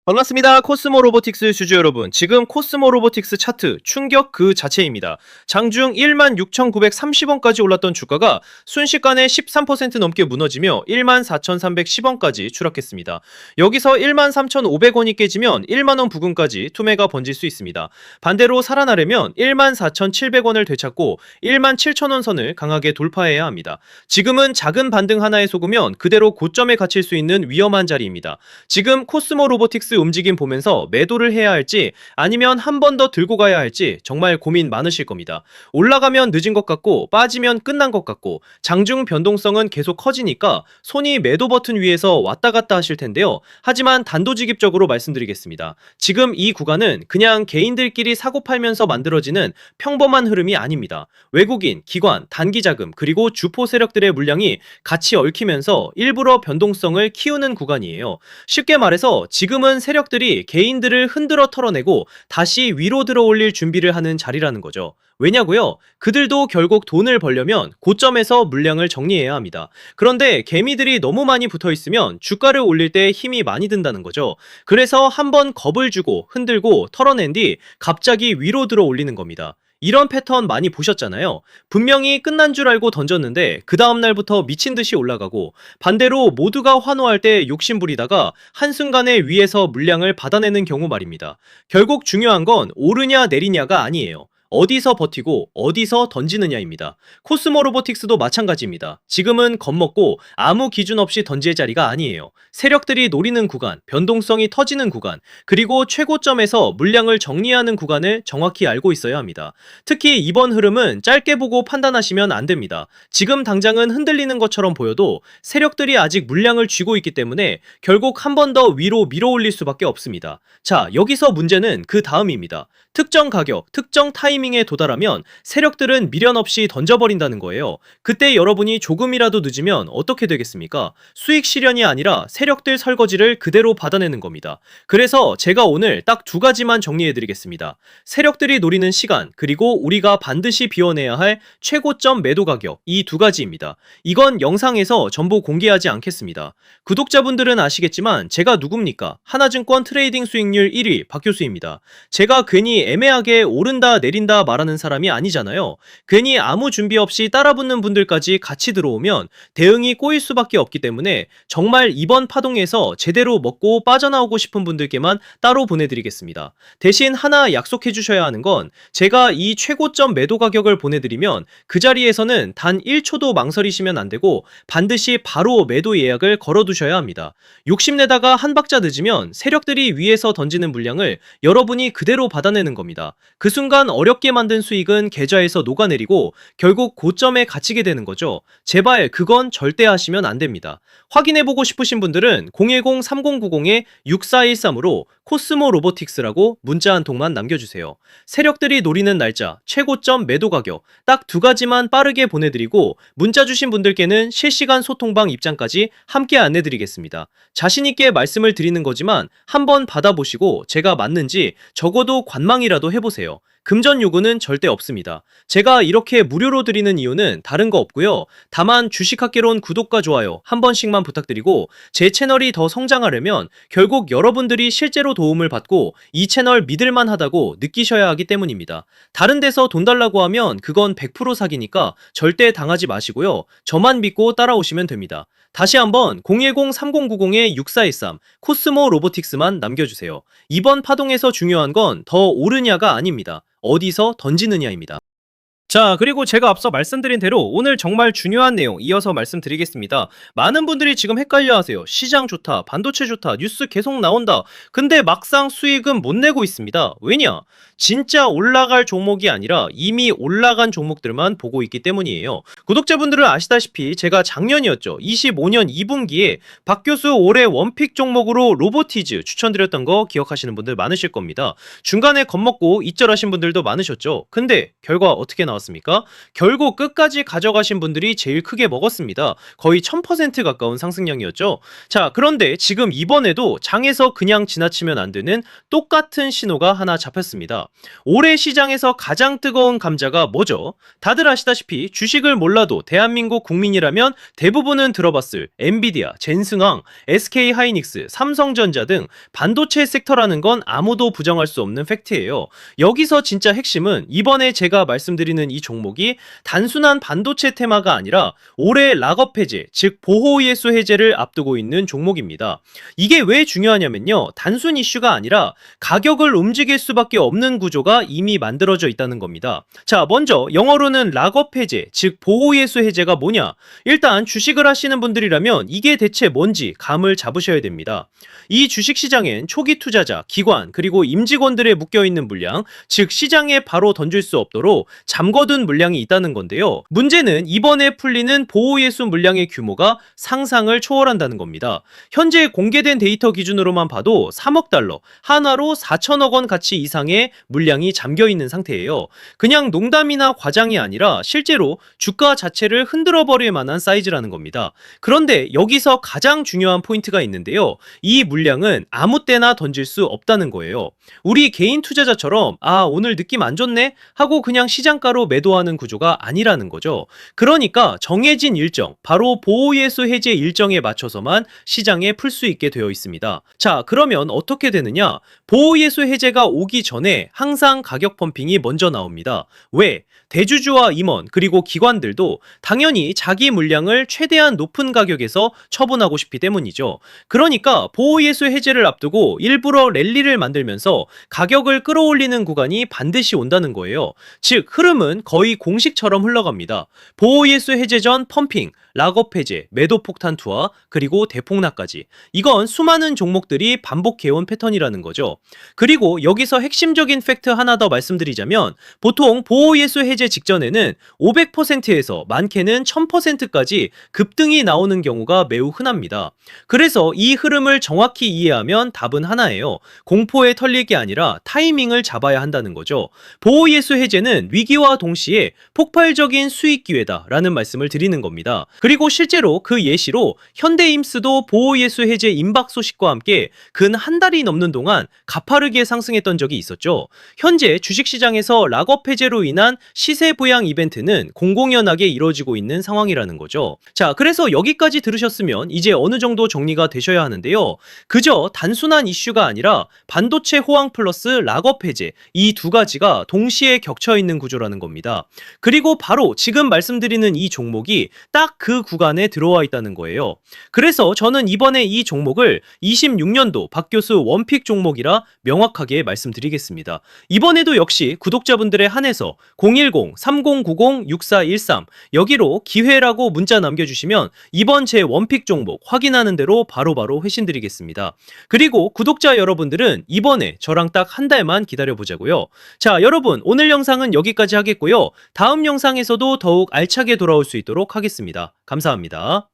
반갑습니다. 코스모 로보틱스 주주 여러분. 지금 코스모 로보틱스 차트 충격 그 자체입니다. 장중 16,930원까지 올랐던 주가가 순식간에 13% 넘게 무너지며 14,310원까지 추락했습니다. 여기서 13,500원이 깨지면 1만원 부근까지 투매가 번질 수 있습니다. 반대로 살아나려면 14,700원을 되찾고 17,000원 선을 강하게 돌파해야 합니다. 지금은 작은 반등 하나에 속으면 그대로 고점에 갇힐 수 있는 위험한 자리입니다. 지금 코스모 로보틱스 움직임 보면서 매도를 해야 할지 아니면 한 번 더 들고 가야 할지 정말 고민 많으실 겁니다. 올라가면 늦은 것 같고 빠지면 끝난 것 같고 장중 변동성은 계속 커지니까 손이 매도 버튼 위에서 왔다 갔다 하실 텐데요. 하지만 단도직입적으로 말씀드리겠습니다. 지금 이 구간은 그냥 개인들끼리 사고 팔면서 만들어지는 평범한 흐름이 아닙니다. 외국인, 기관, 단기자금 그리고 주포 세력들의 물량이 같이 얽히면서 일부러 변동성을 키우는 구간이에요. 쉽게 말해서 지금은 세력들이 개인들을 흔들어 털어내고 다시 위로 들어올릴 준비를 하는 자리라는 거죠. 왜냐고요? 그들도 결국 돈을 벌려면 고점에서 물량을 정리해야 합니다. 그런데 개미들이 너무 많이 붙어 있으면 주가를 올릴 때 힘이 많이 든다는 거죠. 그래서 한번 겁을 주고 흔들고 털어낸 뒤 갑자기 위로 들어 올리는 겁니다. 이런 패턴 많이 보셨잖아요. 분명히 끝난 줄 알고 던졌는데 그 다음날부터 미친듯이 올라가고, 반대로 모두가 환호할 때 욕심부리다가 한순간에 위에서 물량을 받아내는 경우 말입니다. 결국 중요한 건 오르냐 내리냐가 아니에요. 어디서 버티고 어디서 던지느냐입니다. 코스모 로보틱스도 마찬가지입니다. 지금은 겁먹고 아무 기준 없이 던질 자리가 아니에요. 세력들이 노리는 구간, 변동성이 터지는 구간, 그리고 최고점에서 물량을 정리하는 구간을 정확히 알고 있어야 합니다. 특히 이번 흐름은 짧게 보고 판단하시면 안 됩니다. 지금 당장은 흔들리는 것처럼 보여도 세력들이 아직 물량을 쥐고 있기 때문에 결국 한 번 더 위로 밀어 올릴 수밖에 없습니다. 자, 여기서 문제는 그 다음입니다. 특정 가격, 특정 타이밍에 도달하면 세력들은 미련 없이 던져버린다는 거예요. 그때 여러분이 조금이라도 늦으면 어떻게 되겠습니까? 수익 실현이 아니라 세력들 설거지를 그대로 받아내는 겁니다. 그래서 제가 오늘 딱 두 가지만 정리해드리겠습니다. 세력들이 노리는 시간, 그리고 우리가 반드시 비워내야 할 최고점 매도 가격, 이 두 가지입니다. 이건 영상에서 전부 공개하지 않겠습니다. 구독자분들은 아시겠지만 제가 누굽니까? 하나증권 트레이딩 수익률 1위 박교수입니다. 제가 괜히 애매하게 오른다 내린다 말하는 사람이 아니잖아요. 괜히 아무 준비 없이 따라붙는 분들까지 같이 들어오면 대응이 꼬일 수밖에 없기 때문에 정말 이번 파동에서 제대로 먹고 빠져나오고 싶은 분들께만 따로 보내드리겠습니다. 대신 하나 약속해 주셔야 하는 건, 제가 이 최고점 매도 가격을 보내드리면 그 자리에서는 단 1초도 망설이시면 안 되고 반드시 바로 매도 예약을 걸어두셔야 합니다. 욕심내다가 한 박자 늦으면 세력들이 위에서 던지는 물량을 여러분이 그대로 받아내는 겁니다. 그 순간 어렵게 만든 수익은 계좌에서 녹아내리고 결국 고점에 갇히게 되는 거죠. 제발 그건 절대 하시면 안 됩니다. 확인해보고 싶으신 분들은 010-3090-6413으로 코스모 로보틱스라고 문자 한 통만 남겨주세요. 세력들이 노리는 날짜, 최고점 매도 가격 딱 두 가지만 빠르게 보내드리고 문자 주신 분들께는 실시간 소통방 입장까지 함께 안내드리겠습니다. 자신있게 말씀을 드리는 거지만 한번 받아보시고 제가 맞는지 적어도 관망이라도 해보세요. 금전 요구는 절대 없습니다. 제가 이렇게 무료로 드리는 이유는 다른 거 없고요. 다만 주식학개론 구독과 좋아요 한 번씩만 부탁드리고, 제 채널이 더 성장하려면 결국 여러분들이 실제로 도움을 받고 이 채널 믿을만 하다고 느끼셔야 하기 때문입니다. 다른 데서 돈 달라고 하면 그건 100% 사기니까 절대 당하지 마시고요. 저만 믿고 따라오시면 됩니다. 다시 한번 010-3090-6413 코스모 로보틱스만 남겨주세요. 이번 파동에서 중요한 건 더 오르냐가 아닙니다. 어디서 던지느냐입니다. 자, 그리고 제가 앞서 말씀드린 대로 오늘 정말 중요한 내용 이어서 말씀드리겠습니다. 많은 분들이 지금 헷갈려 하세요. 시장 좋다, 반도체 좋다, 뉴스 계속 나온다. 근데 막상 수익은 못 내고 있습니다. 왜냐? 진짜 올라갈 종목이 아니라 이미 올라간 종목들만 보고 있기 때문이에요. 구독자분들은 아시다시피 제가 작년이었죠. 25년 2분기에 박교수 올해 원픽 종목으로 로보티즈 추천드렸던 거 기억하시는 분들 많으실 겁니다. 중간에 겁먹고 잊절하신 분들도 많으셨죠. 근데 결과 어떻게 나왔습니까? 나왔습니까? 결국 끝까지 가져가신 분들이 제일 크게 먹었습니다. 거의 1000% 가까운 상승량이었죠. 자, 그런데 지금 이번에도 장에서 그냥 지나치면 안 되는 똑같은 신호가 하나 잡혔습니다. 올해 시장에서 가장 뜨거운 감자가 뭐죠? 다들 아시다시피 주식을 몰라도 대한민국 국민이라면 대부분은 들어봤을 엔비디아, 젠승항, SK하이닉스, 삼성전자 등 반도체 섹터라는 건 아무도 부정할 수 없는 팩트예요. 여기서 진짜 핵심은 이번에 제가 말씀드리는 이 종목이 단순한 반도체 테마가 아니라 올해 락업 해제, 즉 보호예수 해제를 앞두고 있는 종목입니다. 이게 왜 중요하냐면요. 단순 이슈가 아니라 가격을 움직일 수밖에 없는 구조가 이미 만들어져 있다는 겁니다. 자, 먼저 영어로는 락업 해제, 즉 보호예수 해제가 뭐냐? 일단 주식을 하시는 분들이라면 이게 대체 뭔지 감을 잡으셔야 됩니다. 이 주식시장엔 초기 투자자, 기관, 그리고 임직원들의 묶여있는 물량, 즉 시장에 바로 던질 수 없도록 잠궈둔 물량이 있다는 건데요. 문제는 이번에 풀리는 보호예수 물량의 규모가 상상을 초월한다는 겁니다. 현재 공개된 데이터 기준으로만 봐도 3억 달러, 한화로 4천억 원 가치 이상의 물량이 잠겨있는 상태예요. 그냥 농담이나 과장이 아니라 실제로 주가 자체를 흔들어버릴 만한 사이즈라는 겁니다. 그런데 여기서 가장 중요한 포인트가 있는데요. 이 물량은 아무 때나 던질 수 없다는 거예요. 우리 개인 투자자처럼 오늘 느낌 안 좋네 하고 그냥 시장가로 매도하는 구조가 아니라는 거죠. 그러니까 정해진 일정, 바로 보호예수 해제 일정에 맞춰서만 시장에 풀 수 있게 되어 있습니다. 자, 그러면 어떻게 되느냐? 보호예수 해제가 오기 전에 항상 가격 펌핑이 먼저 나옵니다. 왜? 대주주와 임원 그리고 기관들도 당연히 자기 물량을 최대한 높은 가격에서 처분하고 싶기 때문이죠. 그러니까 보호예수 해제를 앞두고 일부러 랠리를 만들면서 가격을 끌어올리는 구간이 반드시 온다는 거예요. 즉 흐름은 거의 공식처럼 흘러갑니다. 보호예수 해제 전 펌핑, 락업 해제, 매도 폭탄 투하, 그리고 대폭락까지. 이건 수많은 종목들이 반복해온 패턴이라는 거죠. 그리고 여기서 핵심적인 팩트 하나 더 말씀드리자면 보통 보호예수 해제 직전에는 500%에서 많게는 1000%까지 급등이 나오는 경우가 매우 흔합니다. 그래서 이 흐름을 정확히 이해하면 답은 하나예요. 공포에 털릴 게 아니라 타이밍을 잡아야 한다는 거죠. 보호예수 해제는 위기와 동시에 폭발적인 수익 기회다라는 말씀을 드리는 겁니다. 그리고 실제로 그 예시로 현대임스도 보호예수 해제 임박 소식과 함께 근 한 달이 넘는 동안 가파르게 상승했던 적이 있었죠. 현재 주식시장에서 락업 해제로 인한 시세 부양 이벤트는 공공연하게 이루어지고 있는 상황이라는 거죠. 자, 그래서 여기까지 들으셨으면 이제 어느 정도 정리가 되셔야 하는데요. 그저 단순한 이슈가 아니라 반도체 호황 플러스 락업 해제, 이 두 가지가 동시에 겹쳐 있는 구조라는 겁니다. 그리고 바로 지금 말씀드리는 이 종목이 딱 그 구간에 들어와 있다는 거예요. 그래서 저는 이번에 이 종목을 26년도 박 교수 원픽 종목이라 명확하게 말씀드리겠습니다. 이번에도 역시 구독자분들의 한해서 010-3090-6413 여기로 기회라고 문자 남겨주시면 이번 제 원픽 종목 확인하는 대로 바로바로 회신드리겠습니다. 그리고 구독자 여러분들은 이번에 저랑 딱 한 달만 기다려보자고요. 자, 여러분 오늘 영상은 여기까지 하겠고요. 다음 영상에서도 더욱 알차게 돌아올 수 있도록 하겠습니다. 감사합니다.